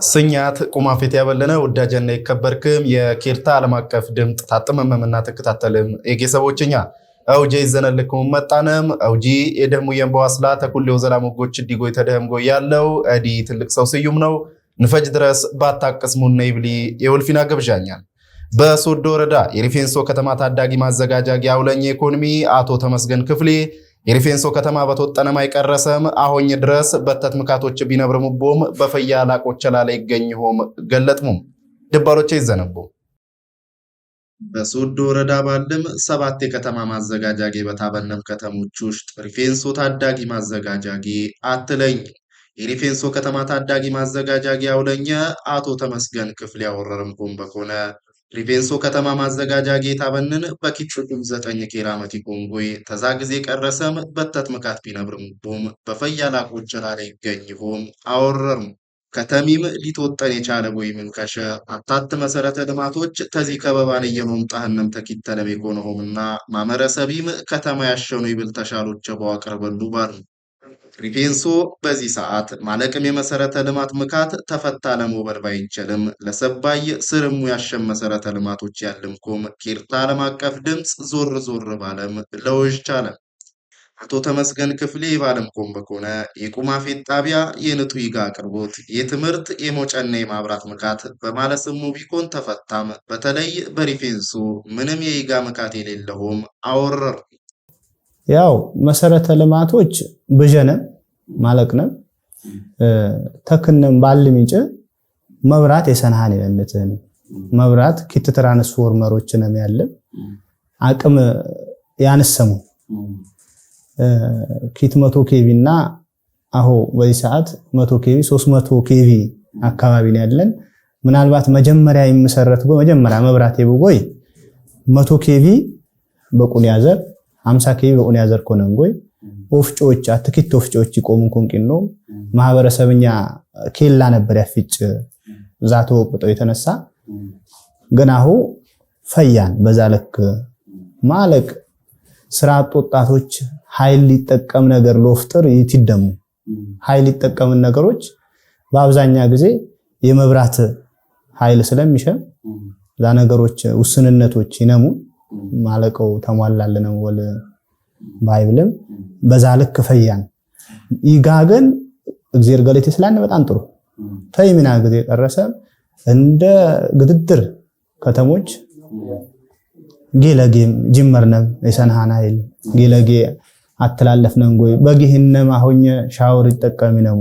ስኛት ቁማፌት ያበለነ ወዳጀና ይከበርክም የኬርታ ዓለም አቀፍ ድምጥ ታጥመመምና ተከታተልም የጌሰቦችኛ አውጄ ይዘነልኩም መጣነም አውጂ የደሙ የንበዋስላ ተኩሌው ዘላሙጎች ዲጎይ ተደህምጎ ያለው አዲ ትልቅ ሰው ስዩም ነው ንፈጅ ድረስ ባታቀስሙነ ይብሊ የወልፊና ገብዣኛል በሶዶ ወረዳ የሪፌንሶ ከተማ ታዳጊ ማዘጋጃ ያውለኝ ኢኮኖሚ አቶ ተመስገን ክፍሌ የሪፌንሶ ከተማ በተወጠነ ማይቀረሰም አሁን ድረስ በተት ምካቶች ቢነብርሙቦም በፈያ ላቆች ላይ ይገኝሆም ገለጥሙም ድባሎች ይዘነቡ በሶዶ ወረዳ ባለም 7 የከተማ ማዘጋጃጌ በታበነም ከተሞች ውስጥ ሪፌንሶ ታዳጊ ማዘጋጃጌ አትለኝ የሪፌንሶ ከተማ ታዳጊ ማዘጋጃጌ አውለኛ አቶ ተመስገን ክፍል ያወረረም ኮምበኮነ ሪፌንሶ ከተማ ማዘጋጃጌ ታበነን በኪቹም 9 ኬራመቲ ኮንጎይ ተዛግዜ ቀረሰም በተት ምካት ቢነብርሙቦም በፈያ ላቆች ላይ ይገኝሆም አወረርም ከተሚም ሊተወጠን የቻለ ወይም ከሸ አታት መሰረተ ልማቶች ተዚህ ከበባን የመምጣህነም ተኪተለም ኢኮኖሚና ማመረሰቢም ከተማ ያሸኑ ይብል ተሻሎች በዋቀርበሉ ባር ሪፌንሶ በዚህ ሰዓት ማለቅም የመሰረተ ልማት ምካት ተፈታ ለሞበር ባይችልም ለሰባይ ስርሙ ያሸም መሰረተ ልማቶች ያለምኩም ኬርታ ዓለም አቀፍ ድምጽ ዞር ባለም ለወጅ ቻለ አቶ ተመስገን ክፍሌ ባለም ኮምበኮነ የቁማፌት ጣቢያ የንቱ ይጋ አቅርቦት የትምርት የሞጨና የማብራት ምካት በማለስሙ ቢኮን ተፈታም በተለይ በሪፌንሶ ምንም የይጋ ምካት የሌለውም አወረር ያው መሰረተ ልማቶች በጀነም ማለቅነም ተክነም ባልሚንጭ መብራት የሰናሃን የነትን መብራት ኪት ትራንስፎርመሮች ነው ያለ አቅም ያነሰሙ ኪት 100 ኬቪ እና አሁ በዚህ ሰዓት 100 ኬቪ 300 ኬቪ አካባቢ ነው ያለን ምናልባት መጀመሪያ የሚሰረትጎ መጀመሪያ መብራት የብጎይ 100 ኬቪ በቁን ያዘር 50 ኬቪ በቁን ያዘር ኮነንጎይ ኦፍጮች አትኪት ኦፍጮች ይቆሙን ኮንቂኖ ማህበረሰብኛ ኬላ ነበር ያፍጭ ዛቶ ወቅጦ የተነሳ ገናሁ ፈያን በዛለክ ማለቅ ስራ ወጣቶች ኃይል ሊጠቀም ነገር ለፍጥር ይትደሙ ኃይል ሊጠቀም ነገሮች በአብዛኛው ጊዜ የመብራት ኃይል ስለሚሸም ዛ ነገሮች ውስንነቶች ይነሙ ማለቀው ተሟላለነው ወለ ባይብልም በዛልክ ፈያን ይጋገን እግዚአብሔር ገለቴ ስላነ በጣም ጥሩ ታይሚና ጊዜ ቀረሰ እንደ ግድድር ከተሞች ጌለጌም ጅመርነም የሰንሃና ኃይል ጌለጌ አትላለፍነን ጎይ በጊህነም አሁን ሻወር ይጠቀሚነው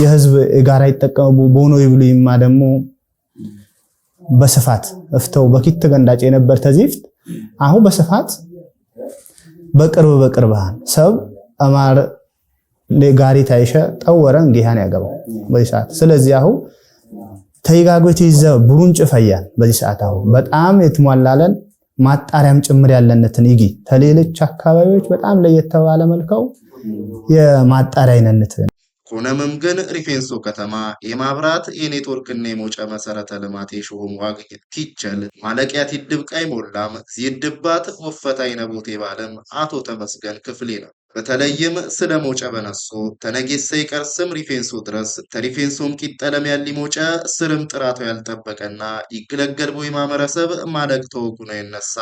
የህዝብ ጋራ ይጠቀሙ ቦኖ ይብሉ ይማ ደሞ በስፋት እፍተው በኪት ገንዳጭ የነበር ተዚፍት አሁን በስፋት በቅርባን ሰብ አማር ለጋሪ ታይሸ ጠወረን ጊሃን ያገባው በዚህ ሰዓት ስለዚህ አሁን ተይጋጎት ይዘው ቡሩንጭ ፈያን በዚህ ሰዓት አሁን በጣም የትሟላለን ማጣሪያም ጭምር ያለነትን ይጊ ተሌለች አካባቢዎች በጣም ለየተባለ መልከው የማጣሪያ አይነነት ኮነምም ግን ሪፌንሶ ከተማ የማብራት የኔትወርክ እና የሞጫ መሰረተ ልማት የሾም ዋግኝት ኪቸል ማለቂያት ይድብቃይ ሞላም ሲድባት ወፈታይ ነቦቴ ባለም አቶ ተመስገን ክፍሌ ነው በተለይም ስለ ሞጫ በነሱ ተነጌሰይ ቀርስም ሪፌንሶ ድረስ ተሪፌንሶም ቂጠለም ያሊ ሞጫ ስርም ጥራቱ ያልጠበቀና ይግለገል ቦይ ማመረሰብ ማለቅ ተወጉነ ይነሳ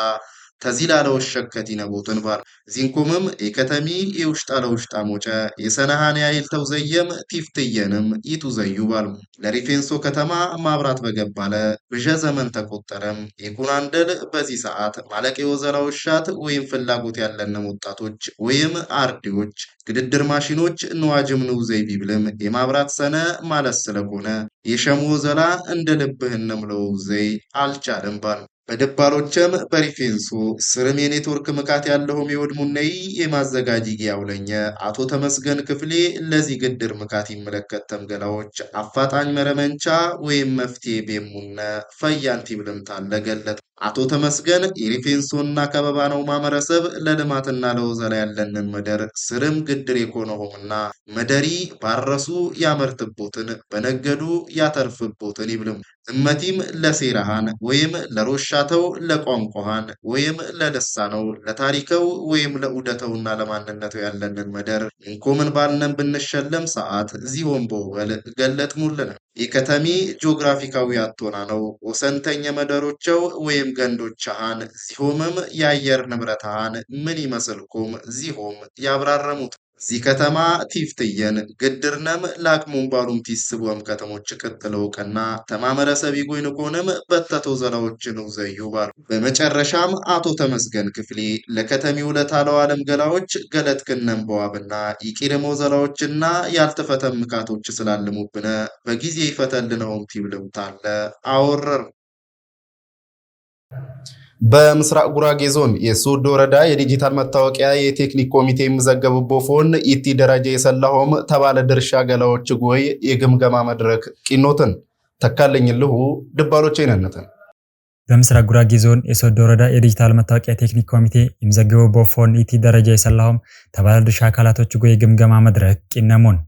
ተዚላለው ሸከቲ ነቦትን ባር ዚንኮምም የከተሚ የውሽጣ ለውሽጣ ሞጫ የሰናሃን ያይል ተውዘየም ቲፍትየንም ይቱዘዩ ባል ለሪፌንሶ ከተማ ማብራት በገባለ በጀ ዘመን ተቆጠረም የኩናንደል በዚህ ሰዓት ማለቅ የወዘራው ሻት ወይም ፍላጎት ያለን ወጣቶች ወይም አርዲዎች ግድድር ማሽኖች ነዋጅም ነው ዘይቢ ብለም የማብራት ሰነ ማለት ስለሆነ የሸሙ ዘላ እንደ ልብህንም ነው ዘይ አልቻለም ባል በደባሎችም በሪፌንሶ ስርም የኔትወርክ ምካት ያለውም የወድሙነይ የማዘጋጂ ያውለኛ አቶ ተመስገን ክፍሌ ለዚህ ግድር ምካት ይመለከት ተምገላዎች አፋጣኝ መረመንቻ ወይም መፍትሄ በሙነ ፈያንቲ ብለምታል ለገለጥ አቶ ተመስገን የሪፌንሶና ከበባ ነው ማህበረሰብ ለልማትና ለወዘላ ያለንን መደር ስርም ግድር የኮነሆምና መደሪ ባረሱ ያመርትቦትን በነገዱ ያተርፍቦትን ይብልም እመቲም ለሴራሃን ወይም ለሮሻተው ለቋንቋሃን ወይም ለልሳነው ለታሪከው ወይም ለኡደተውና ለማንነተው ያለንን መደር እንኮምን ባልነን ብንሸለም ሰዓት ዚሆን በወል ገለጥሙልን የከተሚ ጂኦግራፊካዊ አቶና ነው ወሰንተኛ መደሮቸው ወይም ገንዶቻሃን ዚሆምም የአየር ንብረታሃን ምን ይመስልኩም ዚሆም ያብራረሙት እዚህ ከተማ ቲፍትየን ግድርነም ላቅሙን ባሉም ቲስቦም ከተሞች ቀጥለው ቀና ተማመረሰብ ይጎይንኮንም በተቶ ዘላዎችን ዘዩ ባሉ በመጨረሻም አቶ ተመስገን ክፍሌ ለከተሚው ለታለው ዓለም ገላዎች ገለት ከነም በዋብና ይቂደሞ ዘላዎችና ያልተፈተም ምካቶች ስላልሙብነ በጊዜ ይፈተልነውም ቲብልምታለ አወረር በምስራቅ ጉራጌ ዞን የሶዶ ወረዳ የዲጂታል መታወቂያ የቴክኒክ ኮሚቴ የሚዘገብቦ ፎን ኢቲ ደረጃ የሰላሆም ተባለ ድርሻ ገላዎች ጎይ የግምገማ መድረክ ቂኖትን ተካለኝልሁ ድባሎች አይነነትን በምስራቅ ጉራጌ ዞን የሶዶ ወረዳ የዲጂታል መታወቂያ ቴክኒክ ኮሚቴ የሚዘገብቦ ፎን ኢቲ ደረጃ የሰላሆም ተባለ ድርሻ አካላቶች ጎይ የግምገማ መድረክ ቂነሞን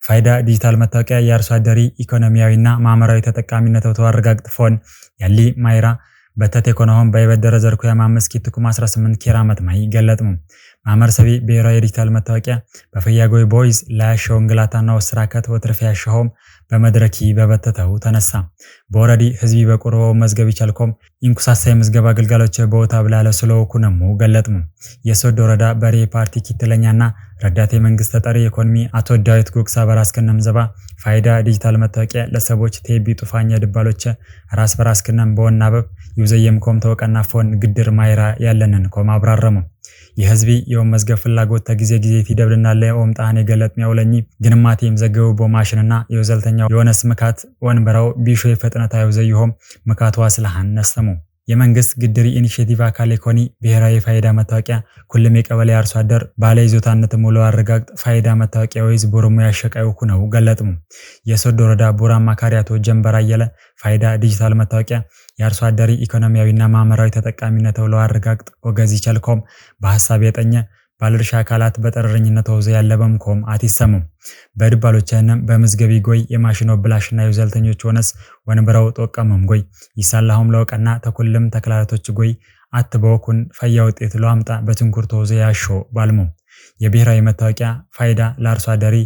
ፋይዳ ዲጂታል መታወቂያ የአርሶ አደሪ ኢኮኖሚያዊና ማህበራዊ ተጠቃሚነቱ ተዋረጋግጥ ፎን ያሊ ማይራ በተት ኢኮኖሚም ባይበደረ ዘርኩ ያማመስ ኪትኩም 18 ኪራመት ማይ ገለጥሙ ማህበረሰቢ ብሔራዊ ዲጂታል መታወቂያ በፈያጎይ ቦይዝ ላያሸው እንግላታና ወስራከት ወትርፍ ያሸሆም በመድረኪ በበተተው ተነሳ በወረዲ ህዝቢ በቁርቦ መዝገብ ይቻልኩም ኢንኩሳሳይ መዝገብ አገልጋሎች በወታ ብላለ ስለውኩ ነሙ ገለጥሙ የሶዶ ወረዳ በሬ ፓርቲ ኪትለኛና ረዳት የመንግስት ተጠሪ ኢኮኖሚ አቶ ዳዊት ጉክሳ በራስከነም ዘባ ፋይዳ ዲጂታል መታወቂያ ለሰቦች ቴቢ ጡፋኛ ድባሎች ራስ በራስከነም በወናበብ ይውዘየም ኮም ተወቀና ፎን ግድር ማይራ ያለንን ኮም አብራረሙ የህዝቢ የው መዝገብ ፍላጎት ተጊዜ ጊዜ ይደብልና ለኦም ጣኔ ገለጥ ሚያውለኝ ግንማቴም ዘገው በማሽንና የወዘልተኛው የሆነስ ምካት ወንበራው ቢሾ የፈጥነታ ይውዘይሆም ምካቷ ስለሃን ነስተሙ የመንግስት ግድሪ ኢኒሺየቲቭ አካል ኢኮኒ ብሔራዊ ፋይዳ መታወቂያ ሁሉም የቀበሌ አርሶ አደር ባለ ይዞታነት ሙሉ አረጋግጥ ፋይዳ መታወቂያ ወይዝ ቦርሙ ያሸቀዩ ነው ገለጥሙ የሶዶ ወረዳ ቦራማ ካሪያቶ ጀንበር አየለ ፋይዳ ዲጂታል መታወቂያ የአርሶ አደሪ ኢኮኖሚያዊና ማህበራዊ ተጠቃሚነት ተብሎ አረጋግጥ ወገዚ ቸልኮም በሐሳብ የጠኘ ባለድርሻ አካላት በጠረረኝነት ወዘ ያለበምኮም አቲሰሙ በድባሎችንም በመዝገቢ ጎይ የማሽኖ ብላሽና የዘልተኞች ሆነስ ወንበራው ጦቀመም ጎይ ይሳላሁም ለውቀና ተኩልም ተክላላቶች ጎይ አትበውኩን ፈያ ውጤት ለአምጣ በትንኩርቶ ወዘ ያሾ ባልሙ የብሔራዊ መታወቂያ ፋይዳ ለአርሶ አደሪ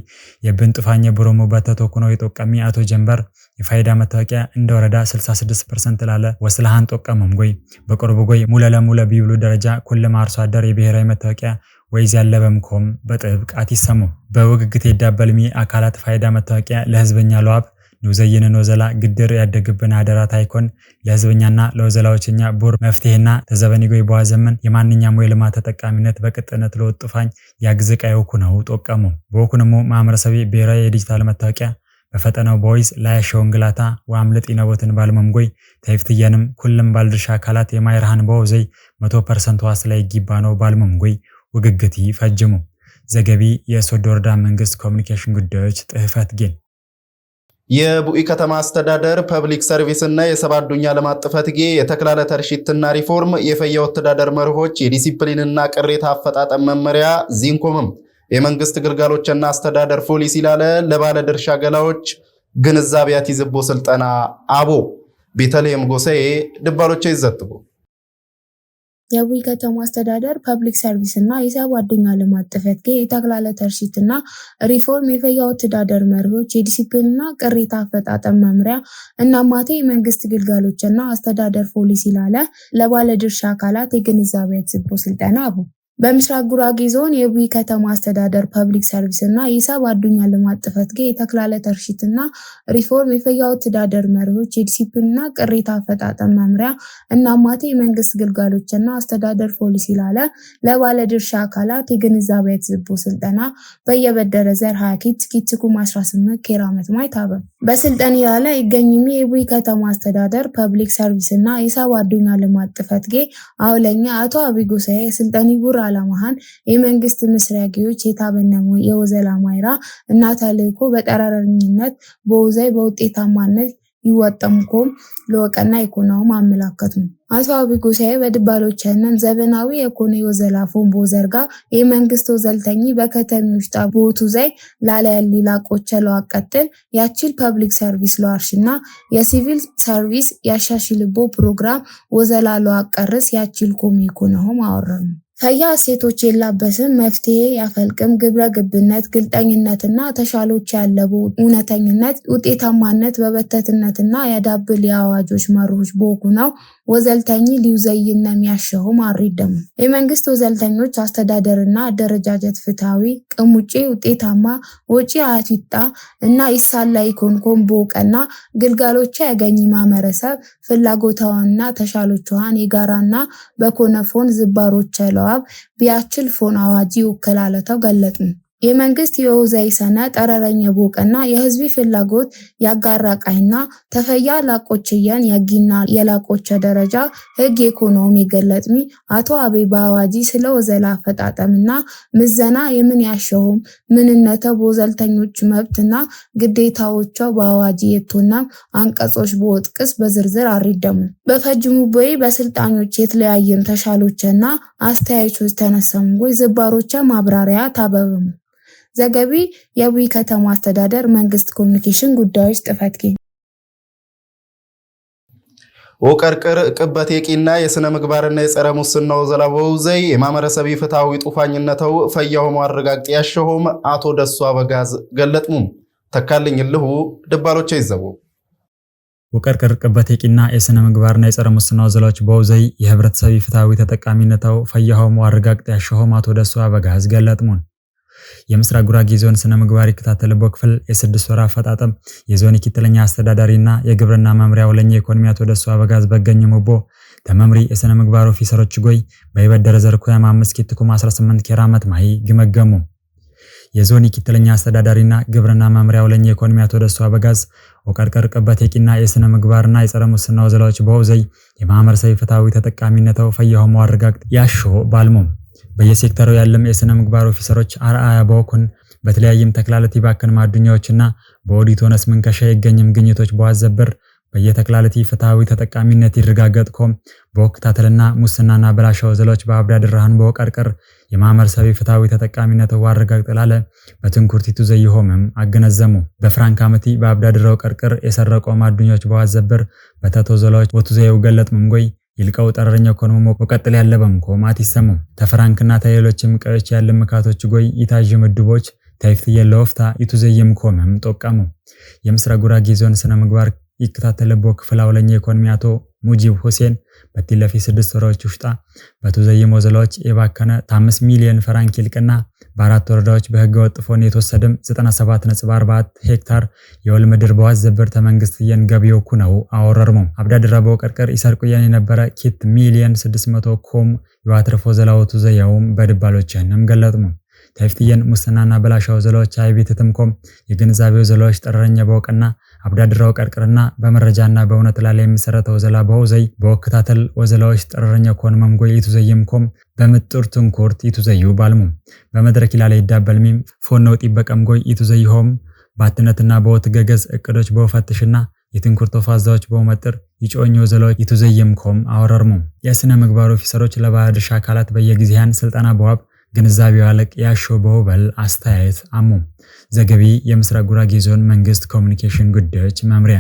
የብንጥፋኘ ብሮሞ በተተኩኖ የጦቀሚ አቶ ጀንበር የፋይዳ መታወቂያ እንደ ወረዳ 66% ላለ ወስላሃን ጦቀመም ጎይ በቅርቡ ጎይ ሙለ ለሙለ ቢብሉ ደረጃ ኩልም አርሶ አደር የብሔራዊ መታወቂያ ወይዝ ያለበምኮም በጥብቅ አቲሰሙ በውግግት የዳበልሚ አካላት ፋይዳ መታወቂያ ለህዝበኛ ለዋብ ንውዘይንን ወዘላ ግድር ያደግብን አደራት አይኮን ለህዝበኛና ለወዘላዎችኛ ቡር መፍትሄና ተዘበኒጎይ በዋዘመን የማንኛውም የልማት ተጠቃሚነት በቅጥነት ለወጥፋኝ ያግዝቃየው ነው ጦቀሙ በወኩንሙ ማህበረሰቢ ብሔራዊ የዲጂታል መታወቂያ በፈጠነው ቦይዝ ላያሸው እንግላታ ወአምልጥ ይነቦትን ባልመምጎይ ተይፍትየንም ኩልም ባልድርሻ አካላት የማይራሃን በወዘይ 100% ዋስ ላይ ይጊባ ነው ባልመምጎይ ውግግቲ ፈጅሙ ዘገቢ የሶዶ ወረዳ መንግስት ኮሙኒኬሽን ጉዳዮች ጥህፈት ግን የቡኢ ከተማ አስተዳደር ፐብሊክ ሰርቪስ እና የሰባዱኛ ለማጥፈት ጌ የተክላለ ተርሺትና ሪፎርም የፈያ ወተዳደር መርሆች የዲሲፕሊንና ቅሬታ አፈጣጠም መመሪያ ዚንኮምም የመንግስት ግልጋሎችና አስተዳደር ፖሊሲ ላለ ለባለ ድርሻ ገላዎች ግንዛቤያት ይዝቦ ስልጠና አቦ ቤተልሔም ጎሳዬ ድባሎች ይዘጥቡ የቡኢ ከተማ አስተዳደር ፐብሊክ ሰርቪስ እና የሰባዱኛ ልማት ጥፈት ጌ የተክላለ ተርሺትና ሪፎርም የፈያ ወተዳደር መርሆች የዲሲፕሊንና ቅሬታ አፈጣጠም መምሪያ እና ማቴ የመንግስት ግልጋሎችና አስተዳደር ፖሊሲ ላለ ለባለድርሻ አካላት የግንዛቤያት ይዝቦ ስልጠና አቦ በምስራቅ ጉራጌ ዞን የቡኢ ከተማ አስተዳደር ፐብሊክ ሰርቪስ እና የሰባዱኛ ልማት ጥፈት ጌ የተክላለ ተርሺትና ሪፎርም የፈያ ወተዳደር መርሆች የዲሲፕሊንና ቅሬታ አፈጣጠም መምሪያ እና ማቴ የመንግስት ግልጋሎችና አስተዳደር ፖሊሲ ላለ ለባለድርሻ አካላት የግንዛቤያት ይዝቦ ስልጠና በየበደረ ዘር 20 ኪትኩም 18 ኬራመት ማይታበ በስልጠና ያለ ይገኝሚ የቡኢ ከተማ አስተዳደር ፐብሊክ ሰርቪስ እና የሰባዱኛ ልማት ጥፈት ጌ አውለኛ አቶ አቢጎሳዬ ስልጠኒ ቡራ አላማሃን የመንግስት መስሪያጊዎች የታበነሙ የወዘላ ማይራ እና ተልእኮ በጠረረኝነት በውዛይ በውጤታማነት ይወጠምኮም ለወቀና ኢኮኖሚ አመላከቱ አቶ አብይ ጎሳዬ በድባሎቸነም ዘበናዊ የኮነ ወዘላፎን ቦዘርጋ የመንግስት ወዘልተኝ በከተሚዎች ጣቦቱ ዘይ ላላ ያሊላቆቸ ለዋቀጥል ያቺል ፐብሊክ ሰርቪስ ለዋርሽና የሲቪል ሰርቪስ ያሻሽልቦ ፕሮግራም ወዘላሎ አቀርስ ያቺል ኮም ኢኮኖሚ አወረም ፈያ ሴቶች የላበስም መፍትሄ ያፈልቅም ግብረ ግብነት ግልጠኝነትና ተሻሎች ያለቡ ኡነተኝነት ውጤታማነት በበተትነትና ያዳብል ያዋጆች መሩች ቦኩናው ወዘልተኝ ሊውዘይነም ያሸሁም አሪደም የመንግስት ወዘልተኞች አስተዳደርና አደረጃጀት ፍታዊ ቅሙጪ ውጤታማ ወጪ አቲጣ እና ይሳላ ኢኮኖሚ ቦቀና ግልጋሎች ያገኝ ማመረሰብ ፍላጎታውና ተሻሎቿን የጋራና በኮነፎን ዝባሮች ቢያችል ፎን አዋጂ ወከላለታው ገለጡ የመንግስት የወዘይ ሰነ ጠረረኛ ቦቀና የህዝብ ፍላጎት ያጋራቃይና ተፈያ ላቆችያን ያጊና የላቆች ደረጃ ህግ ኢኮኖሚ ገለጥሚ አቶ አብይ ባዋጂ ስለ ወዘላ ፈጣጠምና ምዘና የምን ያሸውም ምንነተ ቦዘልተኞች መብትና ግዴታዎቿ ባዋጂ የቶና አንቀጾች በወጥቅስ በዝርዝር አሪደሙ በፈጅሙ ቦይ በስልጣኖች የተለያየም ተሻሎችና አስተያየቶች ተነሰሙ ወይ ዝባሮቿ ማብራሪያ ታበበሙ ዘገቢ የቡይ ከተማ አስተዳደር መንግስት ኮሙኒኬሽን ጉዳዮች ጥፈት ኪ ወቀርቅር ቅበት የቂና የስነ ምግባርና የጸረ ሙስናው ዘላበው ዘይ የማመረሰብ ፍትሃዊ ጡፋኝነተው ፈያው ማረጋግጥ ያሸሁም አቶ ደሱ አበጋዝ ገለጥሙም ተካልኝ ልሁ ድባሎች ይዘው ወቀርቅር ቅበት የቂና የስነ ምግባርና የጸረ ሙስናው ዘላዎች በውዘይ የህብረተሰብ ፍትሃዊ ተጠቃሚነተው ፈያው ማረጋግጥ ያሸሁም አቶ ደሱ አበጋዝ ገለጥሙን የምስራቅ ጉራጌ ዞን ስነ ምግባር ይከታተልበው ክፍል የ6 ወር አፈጣጠም የዞን ይክተለኛ አስተዳዳሪና የግብርና መምሪያ ወለኛ ኢኮኖሚ አቶ ደሱ አበጋዝ በገኘሙቦ ተመምሪ የስነ ምግባር ኦፊሰሮች ጎይ በይበደረ ዘርኩ ያማምስ ኪትኩም 18 ኬራመት ማይ ግመገሙ የዞን ይክተለኛ አስተዳዳሪና ግብርና መምሪያ ወለኛ ኢኮኖሚ አቶ ደሱ አበጋዝ ወቀርቀር ቅበት የቂና የስነ ምግባርና የጸረ ሙስናው ዘላዎች በውዘይ የማህበረሰብ ፍትሃዊ ተጠቃሚነተው ፈያው ማረጋግጥ ያሾ ባልሙም በየሴክተሩ ያለም የስነ ምግባር ኦፊሰሮች አርአያ በወኩን በተለያየም ተክላለቲ ባከን ማዱኛዎችና በኦዲቶነስ መንከሻ ይገኝም ግኝቶች በዋዘበር በየተክላለቲ ፍትሃዊ ተጠቃሚነት ይረጋገጥኮም በወክታተልና ሙስናና በላሻው ዘሎች በአብዳድ ረሃን በወቀርቀር የማህበረሰብ ፍትሃዊ ተጠቃሚነት ዋረጋግጥላለ በትንኩርቲቱ ዘይሆምም አገነዘሙ በፍራንክ አመቲ በአብዳድ ረው ቀርቀር የሰረቀው ማዱኛዎች በዋዘበር በተቶ ዘሎች ወቱዘዩ ገለጥም ጎይ ይልቀው ጠረረኛ ኢኮኖሚ ወቀጥል ያለበም ኮማት ይሰሙ ተፈራንክና ተየሎችም ቀዮች ያለም መካቶች ጎይ ይታጅ ምድቦች ታይፍት የለውፍታ ይቱዘየም ኮመም ጠቀሙ የምስራቅ ጉራጌ ዞን ስነ ምግባር ይከታተልበው ክፍል አውለኛ ኢኮኖሚ አቶ ሙጂብ ሁሴን በትለፊ 6 ወራዎች ውስጥ በቱዘየም ወዘላዎች የባከነ 5 ሚሊዮን ፍራንክ ይልቅና በአራት ወረዳዎች በህገ ወጥ ፎን የተወሰደም 97.4 ሄክታር የወል ምድር በዋዘበር ተመንግስት የንገቢው ኩነው አወረርሙ አብዳድራበው ቀርቀር ይሰርቁ የነበረ ኪት ሚሊዮን 600 ኮም ይዋትርፎ ዘላውቱ ዘያውም በድባሎችንም ገለጥሙ ታይፍትየን ሙስናና በላሻው ዘላዎች አይቤትትምኮም የግንዛቤው ዘላዎች ጠረረኛ በወቀና አብዳድራው ቀርቀርና በመረጃና በእውነት ላይ የሚሰረተው ዘላ በውዘይ በወክታተል ወዘላዎች ጠረረኛ ኮንመም ጎይ ይቱዘይምኮም በምጥር ትንኩርት ይቱዘዩ ባልሙ በመድረክ ላይ ይዳበልሚም ፎነው ጥበቀም ጎይ ይቱዘይሆም ባትነትና በወትገገዝ እቅዶች በወፈትሽና የትንኩርት ፋዛዎች በመጥር ይጮኞ ዘላዎች ይቱዘይምኮም አወረርሙ የስነ ምግባር ኦፊሰሮች ለባለድርሻ አካላት በየጊዜያን ስልጠና በዋብ ግንዛቤው አለቅ ያሾ በወበል አስተያየት አሙ ዘገቢ የምስራቅ ጉራጌ ዞን መንግስት ኮሙኒኬሽን ጉዳዮች መምሪያ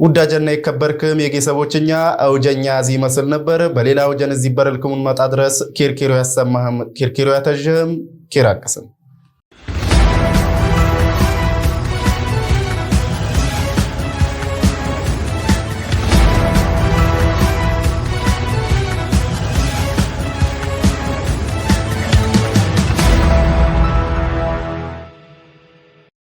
ውዳጀና ይከበርክም የጌሰቦችኛ አውጀኛ እዚህ መስል ነበር በሌላ አውጀን እዚህ በረልኩም መጣ ድረስ ኪርኪሮ ያሰማህም ኪርኪሮ ያተጀህም ኪራቀስም